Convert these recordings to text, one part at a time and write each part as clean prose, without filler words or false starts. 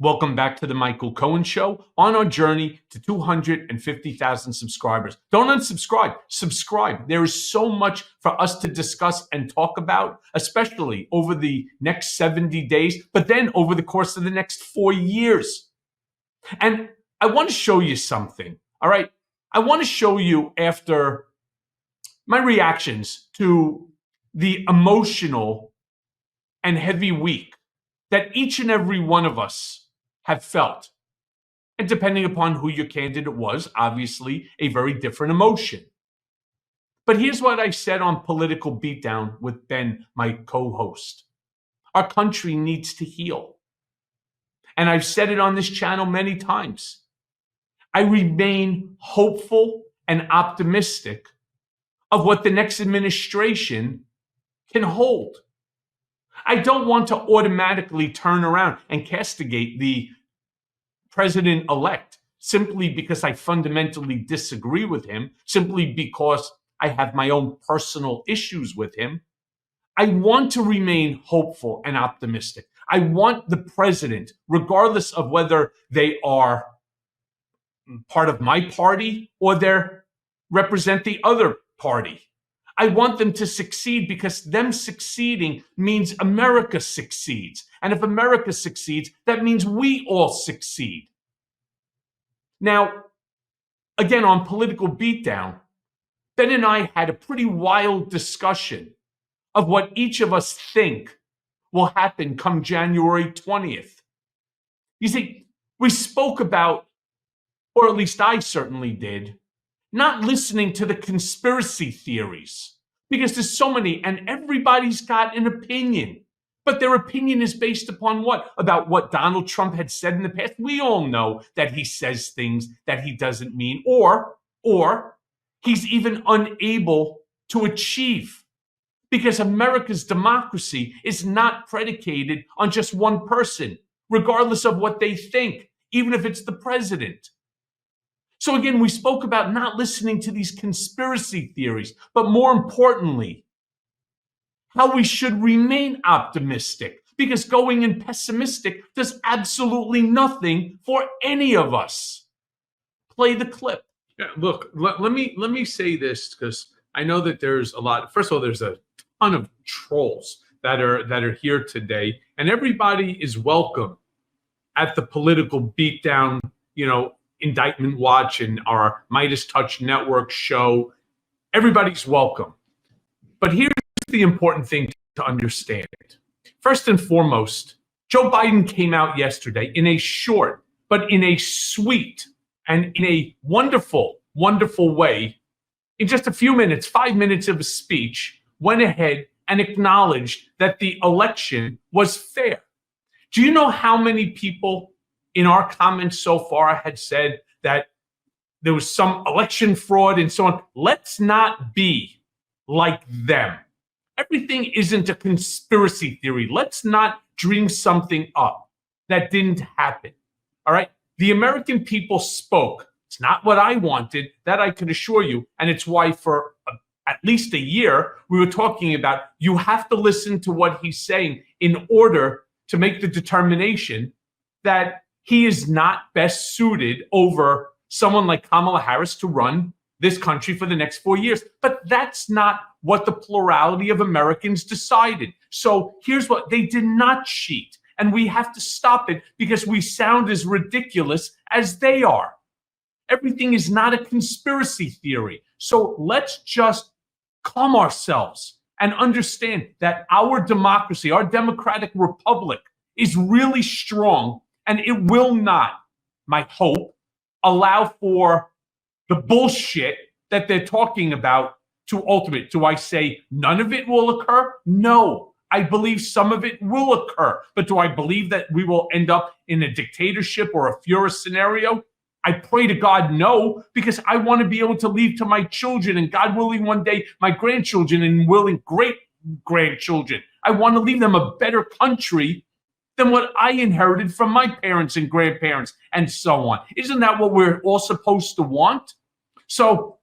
Welcome back to the Michael Cohen Show on our journey to 250,000 subscribers. Don't unsubscribe, subscribe. There is so much for us to discuss and talk about, especially over the next 70 days, but then over the course of the next 4 years. And I want to show you something, all right? I want to show you after my reactions to the emotional and heavy week that each and every one of us have felt. And depending upon who your candidate was, obviously a very different emotion. But here's what I said on Political Beatdown with Ben, my co-host. Our country needs to heal. And I've said it on this channel many times. I remain hopeful and optimistic of what the next administration can hold. I don't want to automatically turn around and castigate the president-elect simply because I fundamentally disagree with him, simply because I have my own personal issues with him. I want to remain hopeful and optimistic. I want the president, regardless of whether they are part of my party or they represent the other party, I want them to succeed because them succeeding means America succeeds. And if America succeeds, that means we all succeed. Now, again, on Political Beatdown, Ben and I had a pretty wild discussion of what each of us think will happen come January 20th. You see, we spoke about, or at least I certainly did, not listening to the conspiracy theories, because there's so many and everybody's got an opinion. But their opinion is based upon what? About what Donald Trump had said in the past. We all know that he says things that he doesn't mean, or he's even unable to achieve. Because America's democracy is not predicated on just one person, regardless of what they think, even if it's the president. So again, we spoke about not listening to these conspiracy theories, but more importantly, how we should remain optimistic, because going in pessimistic does absolutely nothing for any of us. Play the clip. Yeah, look, let me say this, because I know that there's a lot. First of all, there's a ton of trolls that are here today, and everybody is welcome at the Political Beatdown, Indictment Watch and our Midas Touch Network show. Everybody's welcome. But here's the important thing to understand. First and foremost, Joe Biden came out yesterday in a short, but in a sweet and in a wonderful, wonderful way. In just a few minutes, 5 minutes of a speech, went ahead and acknowledged that the election was fair. Do you know how many people in our comments so far had said that there was some election fraud and so on? Let's not be like them. Everything isn't a conspiracy theory. Let's not dream something up that didn't happen. All right? The American people spoke. It's not what I wanted, that I can assure you. And it's why for at least a year, we were talking about you have to listen to what he's saying in order to make the determination that he is not best suited over someone like Kamala Harris to run this country for the next 4 years. But that's not what the plurality of Americans decided. So here's what they did not cheat. And we have to stop it because we sound as ridiculous as they are. Everything is not a conspiracy theory. So let's just calm ourselves and understand that our democracy, our democratic republic, is really strong, and it will not, my hope, allow for the bullshit that they're talking about to ultimate. Do I say none of it will occur? No. I believe some of it will occur. But do I believe that we will end up in a dictatorship or a Fuhrer scenario? I pray to God no, because I want to be able to leave to my children, and God willing one day my grandchildren, and willing great grandchildren. I want to leave them a better country than what I inherited from my parents and grandparents and so on. Isn't that what we're all supposed to want? So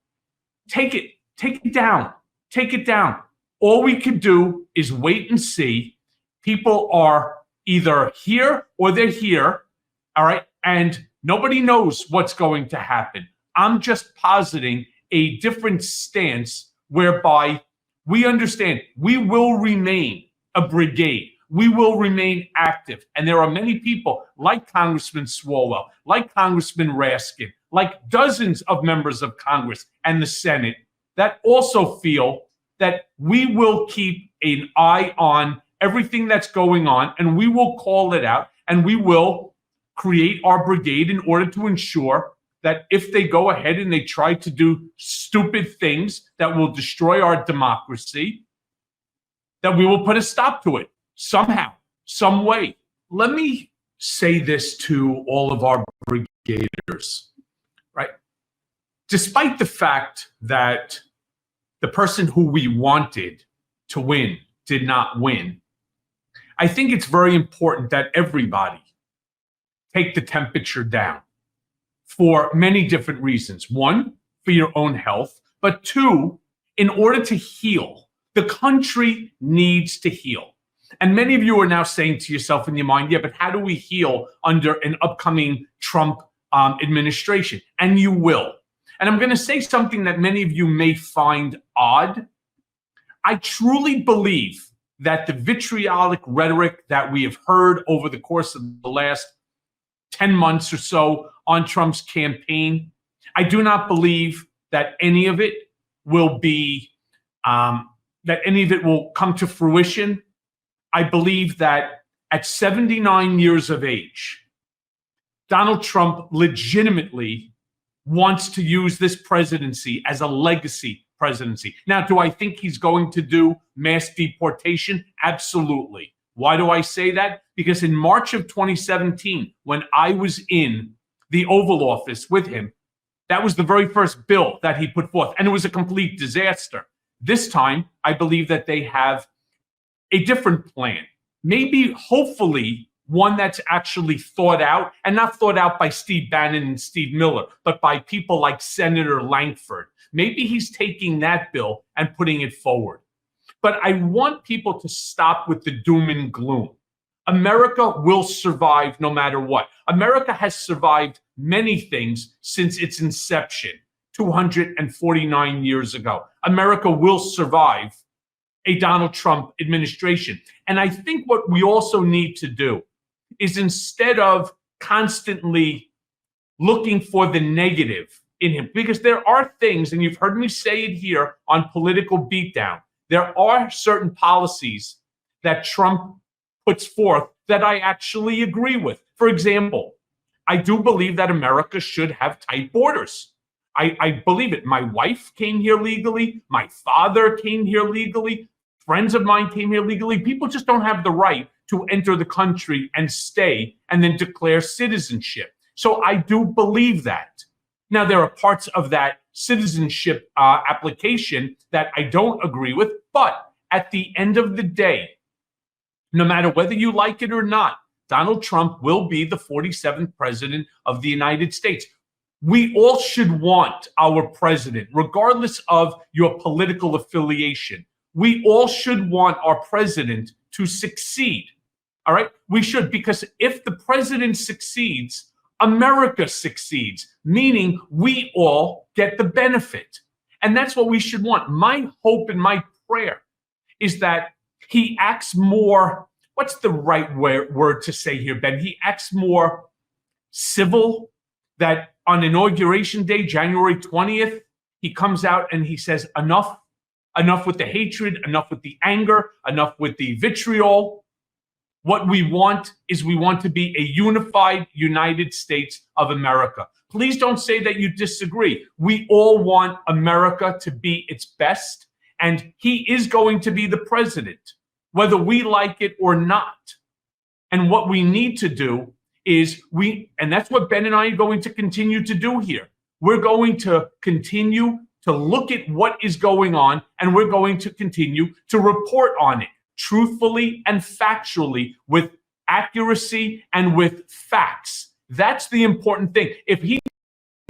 take it down. Take it down. All we can do is wait and see. People are either here or they're here. All right. And nobody knows what's going to happen. I'm just positing a different stance whereby we understand we will remain a brigade. We will remain active. And there are many people like Congressman Swalwell, like Congressman Raskin, like dozens of members of Congress and the Senate that also feel that we will keep an eye on everything that's going on, and we will call it out, and we will create our brigade in order to ensure that if they go ahead and they try to do stupid things that will destroy our democracy, that we will put a stop to it somehow, some way. Let me say this to all of our brigaders, right? Despite the fact that the person who we wanted to win did not win, I think it's very important that everybody take the temperature down for many different reasons. One, for your own health, but two, in order to heal. The country needs to heal. And many of you are now saying to yourself in your mind, yeah, but how do we heal under an upcoming Trump administration? And you will. And I'm going to say something that many of you may find odd. I truly believe that the vitriolic rhetoric that we have heard over the course of the last 10 months or so on Trump's campaign, I do not believe that any of it will be, that any of it will come to fruition. I believe that at 79 years of age, Donald Trump legitimately wants to use this presidency as a legacy presidency. Now, do I think he's going to do mass deportation? Absolutely. Why do I say that? Because in March of 2017, when I was in the Oval Office with him, that was the very first bill that he put forth, and it was a complete disaster. This time, I believe that they have a different plan. Maybe, hopefully, one that's actually thought out, and not thought out by Steve Bannon and Steve Miller, but by people like Senator Langford. Maybe he's taking that bill and putting it forward. But I want people to stop with the doom and gloom. America will survive no matter what. America has survived many things since its inception 249 years ago. America will survive a Donald Trump administration. And I think what we also need to do is, instead of constantly looking for the negative in him, because there are things, and you've heard me say it here on Political Beatdown, there are certain policies that Trump puts forth that I actually agree with. For example, I do believe that America should have tight borders. I believe it. My wife came here legally. My father came here legally. Friends of mine came here legally. People just don't have the right to enter the country and stay and then declare citizenship. So I do believe that. Now, there are parts of that citizenship application that I don't agree with, but at the end of the day, no matter whether you like it or not, Donald Trump will be the 47th president of the United States. We all should want our president, regardless of your political affiliation. We all should want our president to succeed. All right? We should, because if the president succeeds, America succeeds, meaning we all get the benefit. And that's what we should want. My hope and my prayer is that he acts more, what's the right word to say here, Ben? He acts more civil, that on Inauguration Day, January 20th, he comes out and he says, enough with the hatred, enough with the anger, enough with the vitriol. What we want is, we want to be a unified United States of America. Please don't say that you disagree. We all want America to be its best, and he is going to be the president, whether we like it or not. And what we need to do is and that's what Ben and I are going to continue to do here. We're going to continue to look at what is going on, and we're going to continue to report on it truthfully and factually, with accuracy and with facts. That's the important thing. If he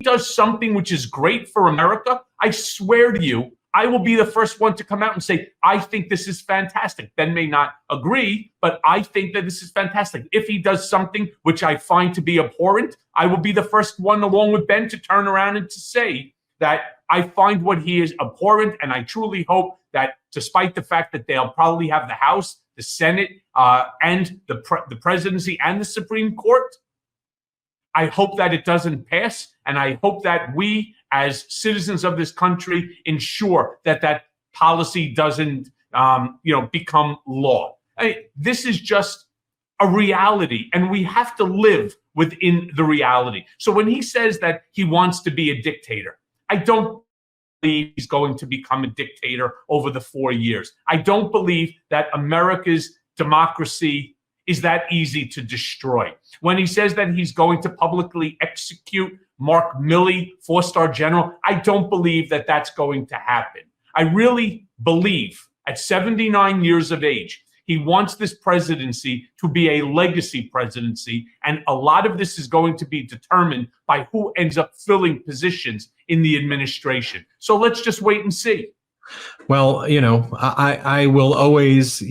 does something which is great for America, I swear to you, I will be the first one to come out and say, I think this is fantastic. Ben may not agree, but I think that this is fantastic. If he does something which I find to be abhorrent, I will be the first one, along with Ben, to turn around and to say that I find what he is abhorrent, and I truly hope that, despite the fact that they'll probably have the House, the Senate, and the presidency and the Supreme Court, I hope that it doesn't pass, and I hope that we, as citizens of this country, ensure that that policy doesn't, become law. This is just a reality, and we have to live within the reality. So when he says that he wants to be a dictator, I don't believe he's going to become a dictator over the 4 years. I don't believe that America's democracy is that easy to destroy. When he says that he's going to publicly execute Mark Milley, 4-star general, I don't believe that that's going to happen. I really believe at 79 years of age, he wants this presidency to be a legacy presidency, and a lot of this is going to be determined by who ends up filling positions in the administration. So let's just wait and see. Well, I will always,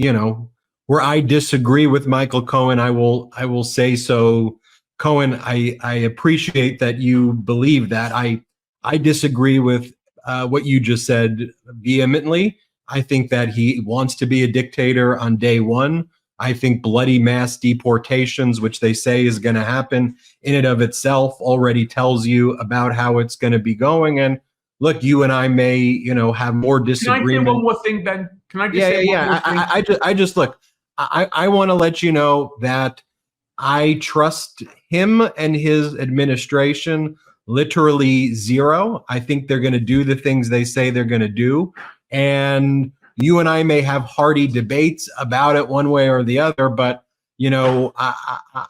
where I disagree with Michael Cohen, I will say so. Cohen, I appreciate that you believe that. I disagree with what you just said vehemently. I think that he wants to be a dictator on day one. I think bloody mass deportations, which they say is going to happen in and of itself, already tells you about how it's going to be going. And look, you and I may, have more disagreement. Can I say one more thing, Ben? Can I just say one more thing? I just look. I want to let you know that I trust him and his administration literally zero. I think they're going to do the things they say they're going to do. And you and I may have hearty debates about it one way or the other, but,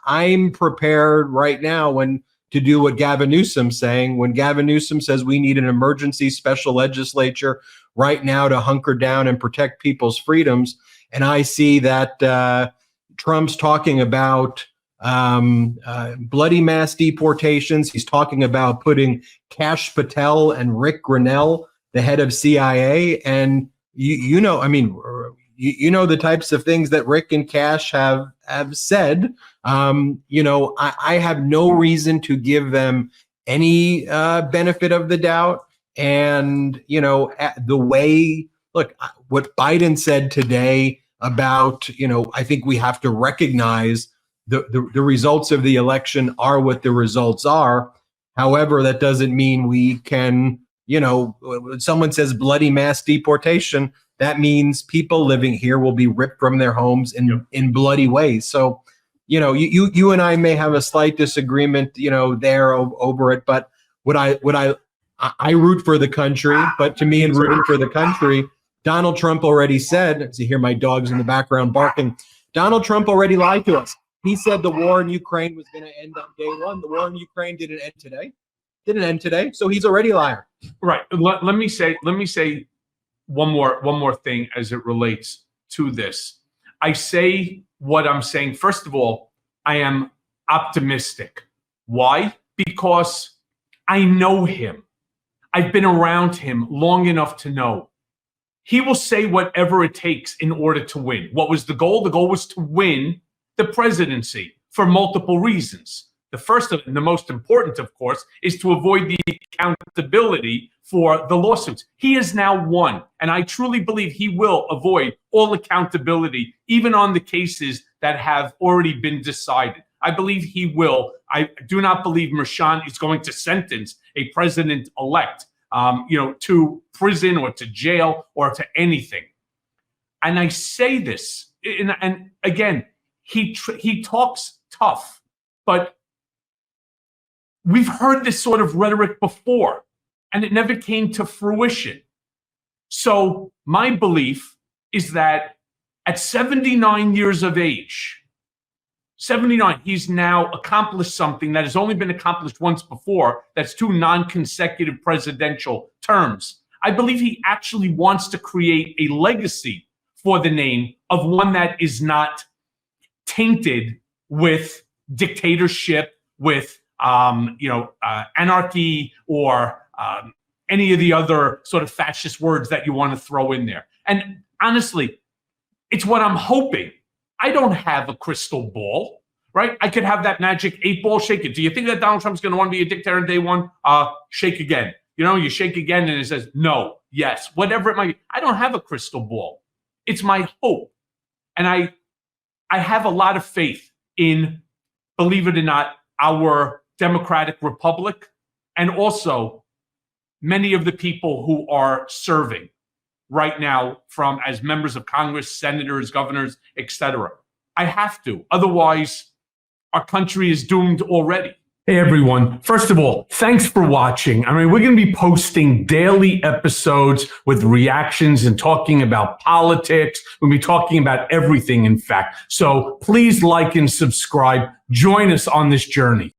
I'm prepared right now to do what Gavin Newsom's saying. When Gavin Newsom says we need an emergency special legislature right now to hunker down and protect people's freedoms, and I see that Trump's talking about bloody mass deportations. He's talking about putting Kash Patel and Rick Grinnell, the head of CIA, and the types of things that Rick and Kash have said. I have no reason to give them any benefit of the doubt. And the way, look, what Biden said today about, I think we have to recognize the results of the election are what the results are. However, that doesn't mean we can, when someone says bloody mass deportation, that means people living here will be ripped from their homes in bloody ways. So, you and I may have a slight disagreement, there over it, but I root for the country, but to me, in rooting for the country, Donald Trump already said, as you hear my dogs in the background barking, Donald Trump already lied to us. He said the war in Ukraine was going to end on day one. The war in Ukraine didn't end today. So he's already a liar. Right. Let me say one more thing as it relates to this. I say what I'm saying. First of all, I am optimistic. Why? Because I know him. I've been around him long enough to know he will say whatever it takes in order to win. What was the goal? The goal was to win the presidency for multiple reasons. The first and the most important, of course, is to avoid the accountability for the lawsuits. He has now won, and I truly believe he will avoid all accountability, even on the cases that have already been decided. I believe he will. I do not believe Merchan is going to sentence a president-elect, to prison or to jail or to anything. And I say this, and again, he talks tough, but we've heard this sort of rhetoric before, and it never came to fruition. So my belief is that at 79 years of age, 79, he's now accomplished something that has only been accomplished once before. That's 2 non-consecutive presidential terms. I believe he actually wants to create a legacy for the name of one that is not tainted with dictatorship, with anarchy, or any of the other sort of fascist words that you want to throw in there. And honestly, it's what I'm hoping. I don't have a crystal ball, right? I could have that magic 8-ball, shake it. Do you think that Donald Trump's going to want to be a dictator on day one? Shake again. You shake again and it says no, yes, whatever it might be. I don't have a crystal ball. It's my hope. And I have a lot of faith in, believe it or not, our democratic republic, and also many of the people who are serving right now as members of Congress, senators, governors, etc. I have to. Otherwise, our country is doomed already. Hey, everyone. First of all, thanks for watching. I mean, we're going to be posting daily episodes with reactions and talking about politics. We'll be talking about everything, in fact. So please like and subscribe. Join us on this journey.